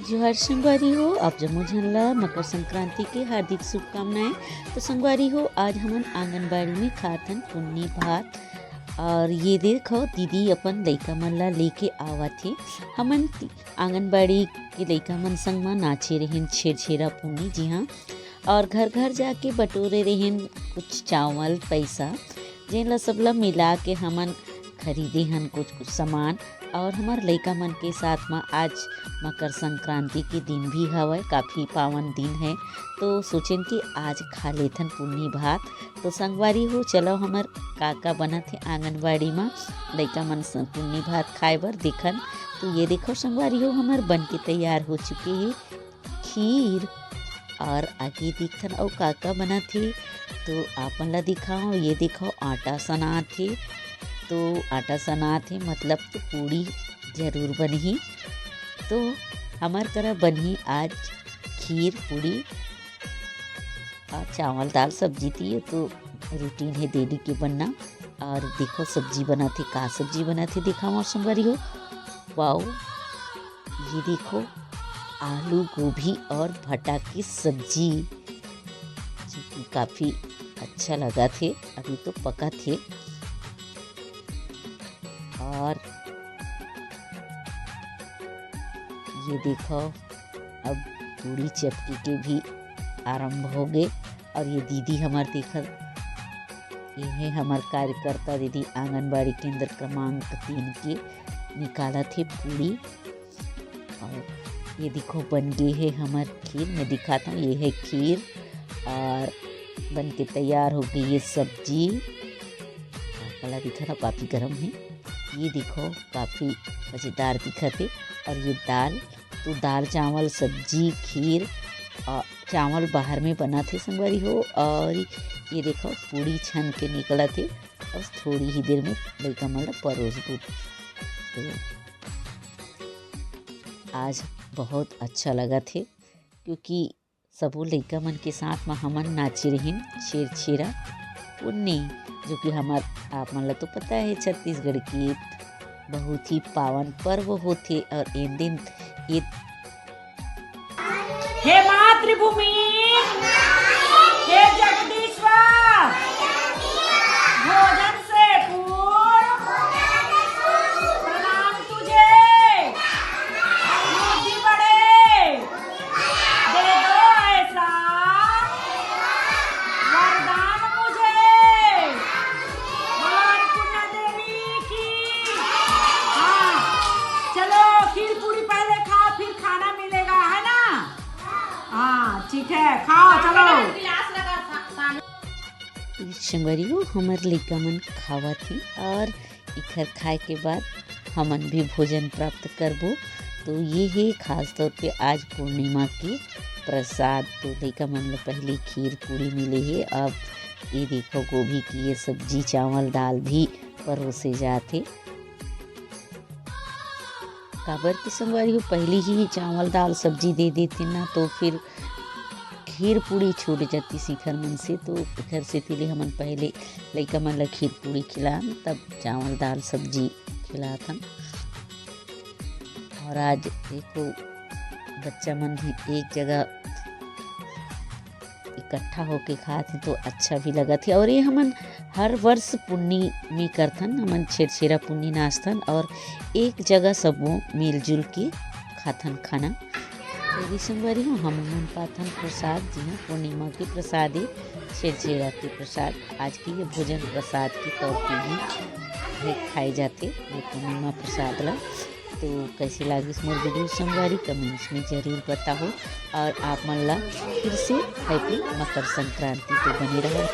जोहार संगवारी हो, आप जम्मो झन ला मकर संक्रांति के हार्दिक शुभकामनाएं। तो संगवारी हो, आज हमन आंगनबाड़ी में खाथन पुन्नी भात। और ये देखो दीदी अपन लइका मन ला लेके आवत थे। हमन आंगनबाड़ी के लइका मन संग में नाचे रहें छेरछेरा पुन्नी, जी हाँ। और घर घर जाके बटोरे रहें कुछ चावल पैसा, जेन ला सब ला मिला के हमन खरीदे हन कुछ कुछ सामान। और हमार लइका मन के साथ में आज मकर संक्रांति के दिन भी हवय, काफ़ी पावन दिन है। तो सोचें कि आज खा लेथन पुन्नी भात। तो संगवारी हो, चलो हमार काका बनत है आंगनबाड़ी में लइका मन पुन्नी भात खाए बर देखन। तो ये देखो संगवारी हो, हमार बन के तैयार हो चुके हैं खीर। और आगे दिखथन और काका बनत है, तो आपन ला दिखाओ। ये देखो आटा सनात है, तो आटा सनात है मतलब तो पूड़ी जरूर बनही। तो हमार करा बनही आज खीर पूड़ी और चावल दाल सब्जी थी। तो रूटीन है डेली के बनना। और देखो सब्जी बनाते, का सब्जी बनाते दिखाओ और संगवारी हो। वाओ, ये देखो आलू गोभी और भटा की सब्जी, जो कि काफ़ी अच्छा लगा थे। अभी तो पका थे। और ये देखो अब पूड़ी चपकी के भी आरंभ हो गए। और ये दीदी हमार देखल, ये है हमार कार्यकर्ता दीदी आंगनबाड़ी केंद्र क्रमांक 3 के निकाला थे पूड़ी। और ये देखो बन गए है हमार खीर, मैं दिखाता हूँ। ये है खीर और बन के तैयार हो गई ये सब्जी। कला दिखा था काफ़ी गर्म है। ये देखो काफ़ी मज़ेदार दिखत है। और ये दाल, तो दाल चावल सब्जी खीर और चावल बाहर में बना थे संगवारी हो। और ये देखो पूड़ी छन के निकला थे, बस थोड़ी ही देर में लइका मन ला परोस दो। तो आज बहुत अच्छा लगा थे, क्योंकि सबो लइका मन के साथ में हमन नाचे रहिन छेरछेरा पुन्नी, जो कि हमार आप मन ला तो पता है छत्तीसगढ़ की बहुत ही पावन पर्व होते। और इन दिन ये हे मातृभूमि, हे जगदीश्वर, भोजन से पूर्व प्रणाम तुझे। बुद्धि बढ़े, दे दो ऐसा वरदान मुझे। और पुण्य देवी की। हाँ, चलो खीर पूरी पहले खाओ, फिर खाना मिलेगा, है ना? हाँ ठीक है, खाओ चलो। संगवारी हो, हमार लइका मन खावा थी। और इखर खाए के बाद हमन भी भोजन प्राप्त करबो। तो ये है खास तौर पे आज पूर्णिमा के प्रसाद। तो लइका मन ला पहले खीर पूरी मिले है। अब ये देखो गोभी की ये सब्जी चावल दाल भी परोसे जाते। काबर की संगवारी हो, पहले ही चावल दाल सब्जी दे देते ना, तो फिर खीर पूड़ी छूट जाती शिखर मन से। तो घर से तिले हमन पहले लइका मन ला खीर पूड़ी खिलान, तब चावल दाल सब्जी खिलाथन। और आज देखो बच्चा मन भी एक जगह इकट्ठा होके खाते, तो अच्छा भी लगा थे। और ये हमन हर वर्ष पुन्नी में करथन, हमन छेरछेरा पुन्नी नाचथन और एक जगह सबो मिलजुल के खाथन खाना। तो संगवारी हो, हम मन पाथन प्रसाद, जी हाँ, पूर्णिमा के प्रसाद है छेरछेरा के प्रसाद। आज के ये भोजन प्रसाद के तौर पे भी खाए जाते ये पूर्णिमा प्रसाद ला। तो कैसे लगी मोर वीडियो संगवारी, कमेंट्स में जरूर बताओ। और आप मन ला फिर से हैप्पी मकर संक्रांति। तो बने रहो।